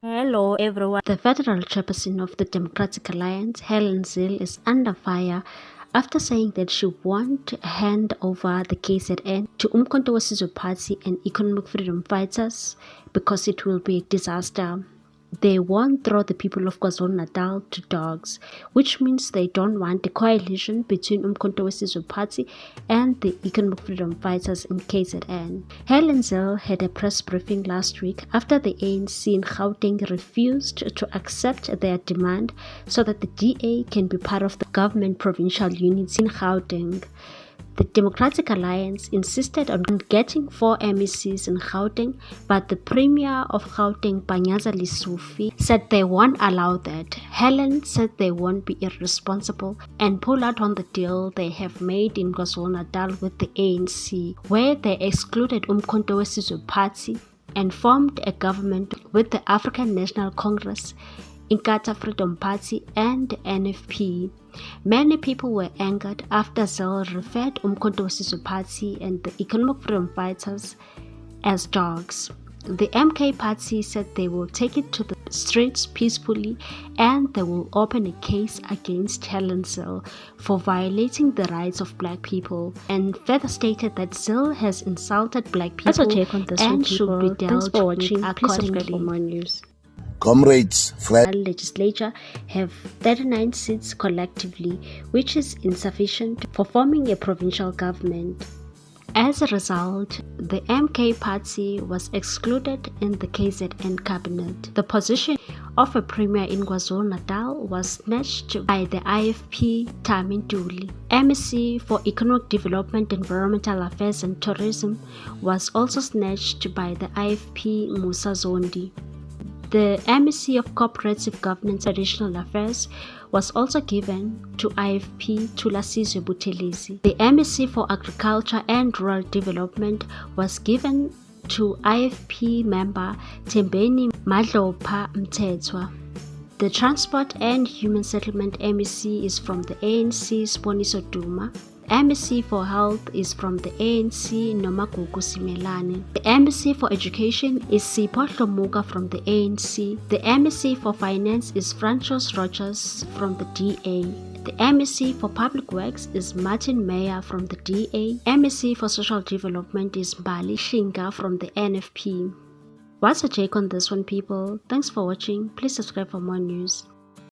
Hello everyone. The federal chairperson of the Democratic Alliance, Hellen Zille, is under fire after saying that she won't hand over the KZN to Umkhonto weSizwe Party and Economic Freedom Fighters because it will be a disaster. They won't throw the people of KwaZulu-Natal to dogs, which means they don't want a coalition between Umkhonto weSizwe Party and the Economic Freedom Fighters in KZN. Hellen Zille had a press briefing last week after the ANC in Gauteng refused to accept their demand so that the DA can be part of the government provincial units in Gauteng. The Democratic Alliance insisted on getting 4 MECs in Gauteng, but the Premier of Gauteng, Panyaza Lesufi, said they won't allow that. Hellen said they won't be irresponsible and pull out on the deal they have made in KwaZulu-Natal with the ANC, where they excluded Umkhonto weSizwe Party and formed a government with the African National Congress, Inkatha Freedom Party and NFP. Many people were angered after Zille referred Umkhonto weSizwe Party and the Economic Freedom Fighters as dogs. The MK party said they will take it to the streets peacefully and they will open a case against Hellen Zille for violating the rights of black people, and further stated that Zille has insulted black people and should be dealt with accordingly. For more news. Comrades, legislature have 39 seats collectively, which is insufficient for forming a provincial government. As a result, the MK party was excluded in the KZN cabinet. The position of a premier in KwaZulu-Natal was snatched by the IFP Tami Ntuli. MEC for Economic Development, Environmental Affairs and Tourism was also snatched by the IFP Musa Zondi. The MEC of Cooperative Governance and Traditional Affairs was also given to IFP Thulasizwe Buthelezi. The MEC for Agriculture and Rural Development was given to IFP member Thembeni Madlopha Mthethwa. The Transport and Human Settlement MEC is from the ANC Sponiso Duma. MEC for Health is from the ANC Nomagugu Simelane. The MEC for Education is Sipho Hlomuka from the ANC. The MEC for Finance is Francois Rogers from the DA. The MEC for Public Works is Martin Meyer from the DA. MEC for Social Development is Mbali Shinga from the NFP. What's your take on this one, people? Thanks for watching. Please subscribe for more news.